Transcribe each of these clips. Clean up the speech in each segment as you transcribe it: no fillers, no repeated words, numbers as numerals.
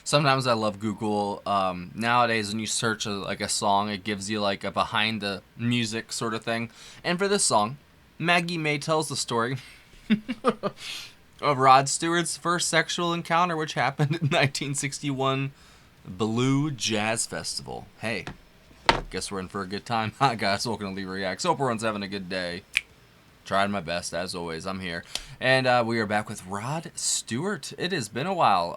Sometimes I love Google. Nowadays, when you search a song, it gives you like a behind the music sort of thing. And for this song, Maggie May tells the story of Rod Stewart's first sexual encounter, which happened in 1961 Blue Jazz Festival. Hey, guess we're in for a good time. Hi guys, welcome to Lee Reacts. Hope everyone's having a good day. Trying my best, as always. I'm here. And we are back with Rod Stewart. It has been a while.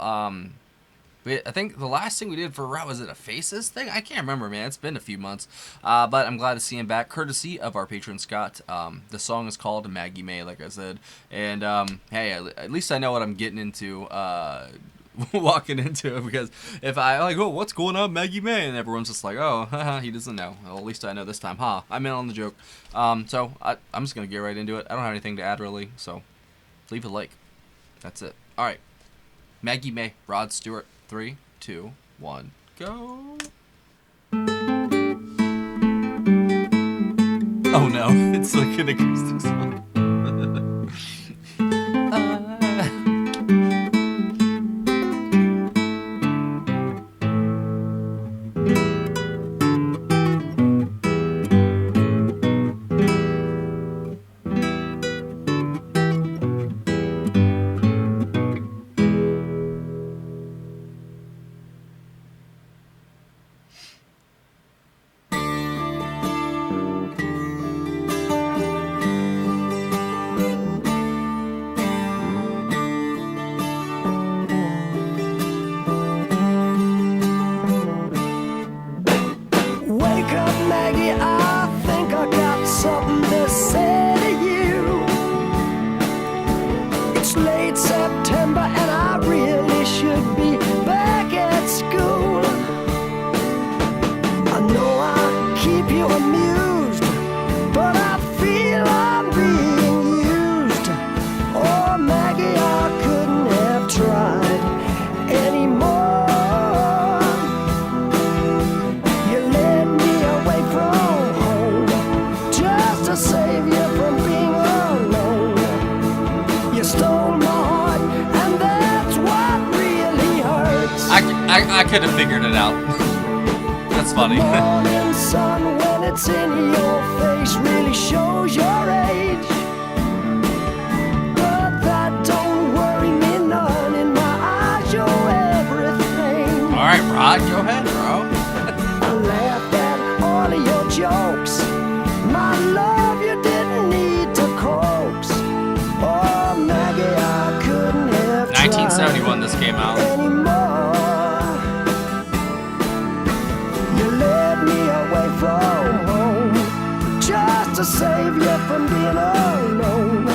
I think the last thing we did for Rod, was it a Faces thing? I can't remember, man. It's been a few months. But I'm glad to see him back, courtesy of our patron, Scott. The song is called Maggie May, like I said. And, hey, at least I know what I'm getting into, walking into it. Because if I, like, oh, what's going on, Maggie May? And everyone's just like, oh, haha, he doesn't know. Well, at least I know this time. I'm in on the joke. So I'm just going to get right into it. I don't have anything to add, really. So leave a like. That's it. All right. Maggie May, Rod Stewart. 3, 2, 1, go. Oh no, it's like an acoustic song. Late September and I really should be back at school. I know I keep you amused, but I feel I'm being used. Oh Maggie, I couldn't have tried anymore. You led me away from home just to save you from being alone. You stole my heart, and that's what really hurts. I could have figured it out. That's funny. The morning sun, when it's in your face, really shows your age. But that don't worry me none. In my eyes, you're everything. All right, Rod, go ahead, bro. I laughed at all of your jokes. My love, you didn't need to coax. Oh, Maggie, I couldn't have 1971 this came out. anymore. You led me away from home just to save you from being alone.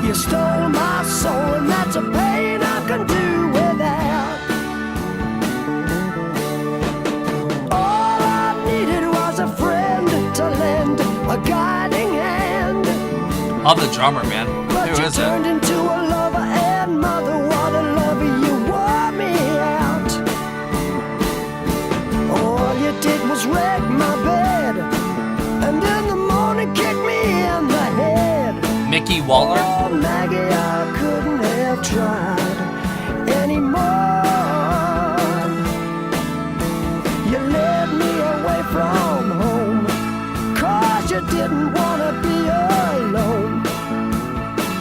You stole my soul, and that's a pain I can do without. All I needed was a friend to lend a guiding hand. Love the drummer, man. But Who you is turned it? into a lover and mother. What a lover, you wore me out. All you did was wreck my bed, and in the morning kick me in the head. Mickey Waller? Oh, Maggie, I couldn't have tried anymore. You led me away from home, 'cause you didn't want to be alone.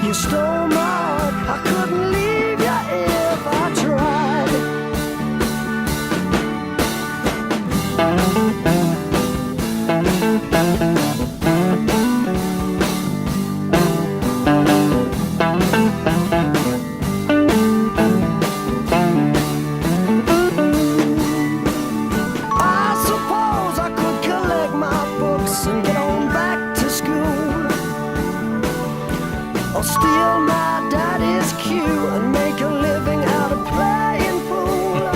You stole my heart, I couldn't leave you if I tried. I suppose I could collect my books and get on back to school, or steal my daddy's cue and make a living out of playing fool,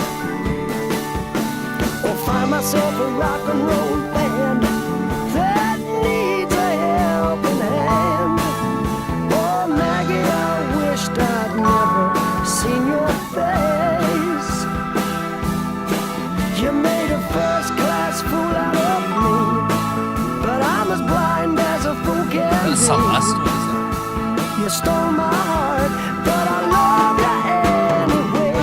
or find myself a rock and roll band that needs a helping hand. Oh Maggie, I wished I'd never seen your face. You made a first-class fool out of me, but I'm as blind as a fool can What is be. Celeste? What is that? You stole my heart, but I love you anyway.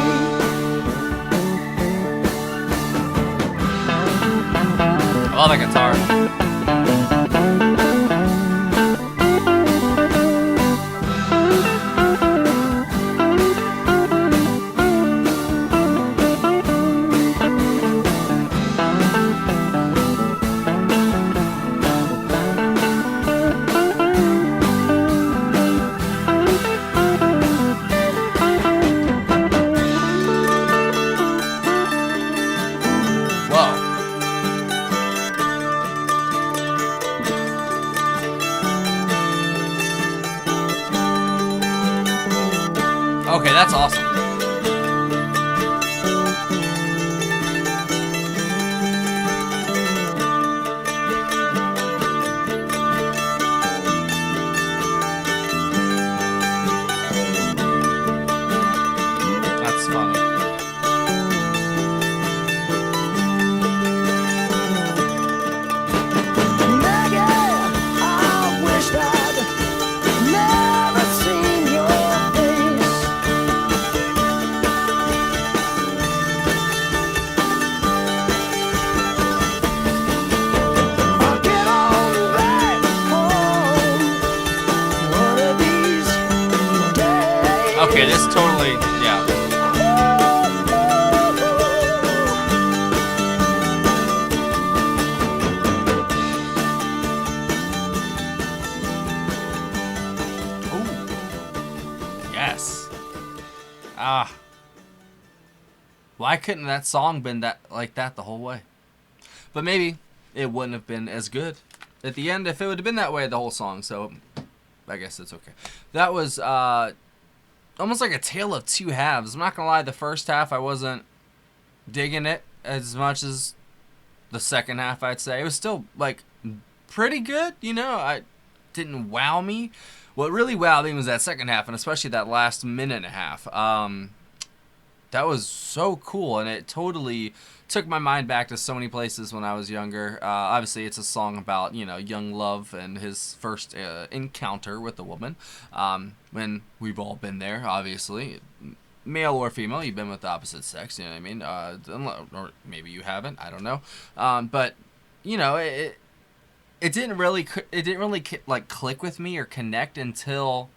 love that guitar. Okay, that's awesome. That's funny. Maggie, I wished I'd never seen your face. I'll get on back home one of these days. Okay, this totally, yeah. Ooh. Yes. Ah. Why couldn't that song been that like that the whole way? But maybe it wouldn't have been as good at the end if it would have been that way the whole song. So I guess it's okay. That was almost like a tale of two halves. I'm not gonna lie, the first half I wasn't digging it as much as the second half. I'd say it was still like pretty good. You know, I didn't wow me. What really wowed me was that second half, and especially that last minute and a half. That was so cool, and it totally took my mind back to so many places when I was younger. Obviously, it's a song about, you know, young love and his first encounter with a woman. When we've all been there, obviously, male or female, you've been with the opposite sex. You know what I mean? Or maybe you haven't. I don't know. But you know, it didn't really like click with me or connect until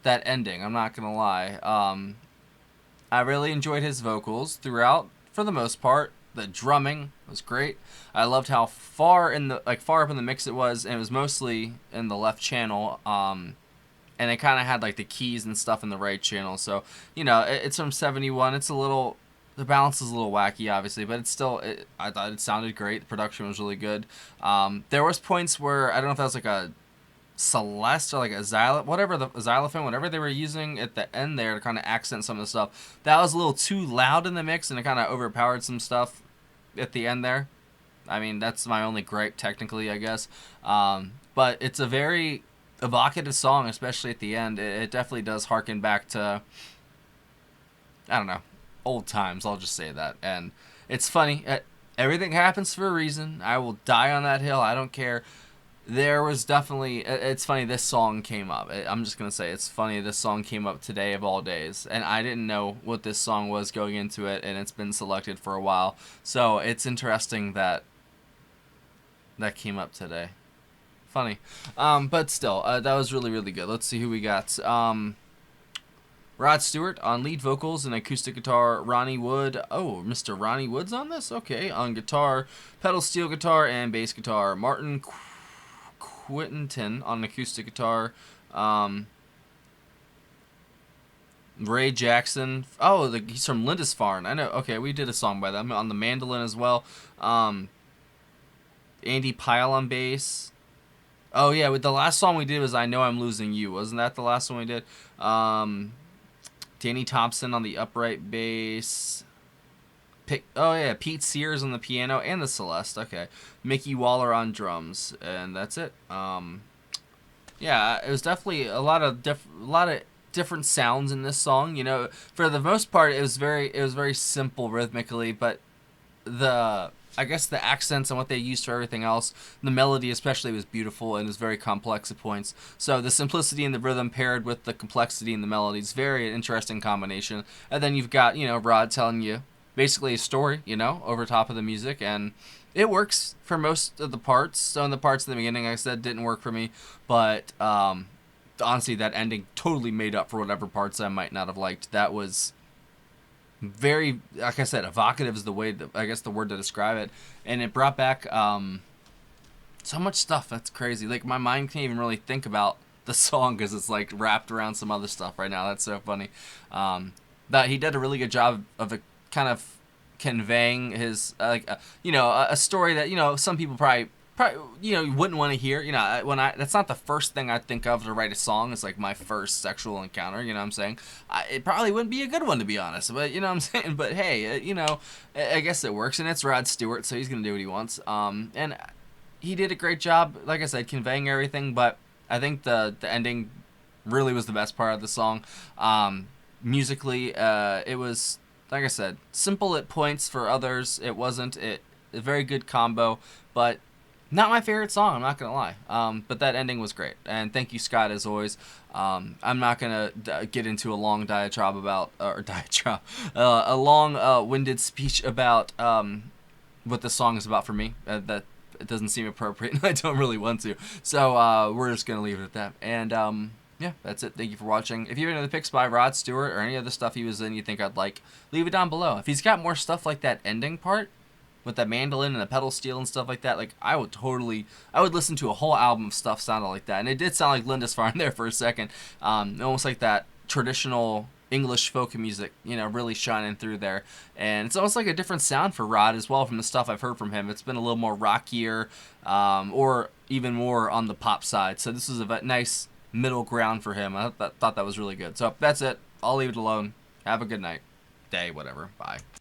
that ending. I'm not gonna lie. I really enjoyed his vocals throughout, for the most part. The drumming was great. I loved how far up in the mix it was, and it was mostly in the left channel. And it kind of had like the keys and stuff in the right channel. So, you know, it's from 71. It's the balance is a little wacky, obviously, but it's still, I thought it sounded great. The production was really good. There was points where, I don't know if that was like a Celeste or like a xylophone, whatever they were using at the end there to kind of accent some of the stuff. That was a little too loud in the mix, and it kind of overpowered some stuff at the end there. I mean, that's my only gripe technically, I guess. But it's a very evocative song, especially at the end. It definitely does harken back to, I don't know, old times. I'll just say that. And it's funny. Everything happens for a reason. I will die on that hill. I don't care. There was definitely, it's funny, this song came up. I'm just going to say, it's funny, this song came up today of all days. And I didn't know what this song was going into it, and it's been selected for a while. So it's interesting that came up today. Funny. But still, that was really, really good. Let's see who we got. Rod Stewart on lead vocals and acoustic guitar. Ronnie Wood. Oh, Mr. Ronnie Wood's on this? Okay. On guitar, pedal steel guitar, and bass guitar. Martin Quinton on acoustic guitar. Ray Jackson. Oh, he's from Lindisfarne. I know. Okay, we did a song by them on the mandolin as well. Andy Pyle on bass. Oh yeah, with the last song we did was "I Know I'm Losing You." Wasn't that the last one we did? Danny Thompson on the upright bass. Pete Sears on the piano and the Celeste. Okay, Mickey Waller on drums, and that's it. Yeah, it was definitely a lot of different sounds in this song. You know, for the most part, it was very simple rhythmically, but I guess the accents and what they used for everything else, the melody especially, was beautiful and was very complex at points. So the simplicity in the rhythm paired with the complexity in the melody is very interesting combination. And then you've got, you know, Rod telling you basically a story, you know, over top of the music, and It works for most of the parts. Some of the parts in the beginning, like I said, didn't work for me. But honestly, that ending totally made up for whatever parts I might not have liked. That was very, like I said, evocative is the way, I guess the word to describe it. And it brought back so much stuff. That's crazy. Like, my mind can't even really think about the song because it's like wrapped around some other stuff right now. That's so funny. But he did a really good job of a kind of conveying his a story that some people probably you wouldn't want to hear. That's not the first thing I think of to write a song. It's like my first sexual encounter. You know what I'm saying? It probably wouldn't be a good one, to be honest. But you know what I'm saying. But hey, I guess it works, and it's Rod Stewart, so he's gonna do what he wants. And he did a great job, like I said, conveying everything. But I think the ending really was the best part of the song. Musically, it was, like I said, simple at points. For others, it wasn't. A very good combo, but not my favorite song. I'm not gonna lie. But that ending was great, and thank you, Scott, as always. I'm not gonna get into a long diatribe about a long-winded speech about what the song is about for me. That it doesn't seem appropriate, and I don't really want to. So we're just gonna leave it at that. And yeah, that's it. Thank you for watching. If you have any other picks by Rod Stewart or any other stuff he was in you think I'd like, leave it down below. If he's got more stuff like that ending part with that mandolin and the pedal steel and stuff like that, like I would listen to a whole album of stuff sounded like that. And it did sound like Lindisfarne there for a second, almost like that traditional English folk music, really shining through there. And it's almost like a different sound for Rod as well from the stuff I've heard from him. It's been a little more rockier, or even more on the pop side. So this is a nice middle ground for him. I thought that was really good. So that's it. I'll leave it alone. Have a good night, day, whatever. Bye.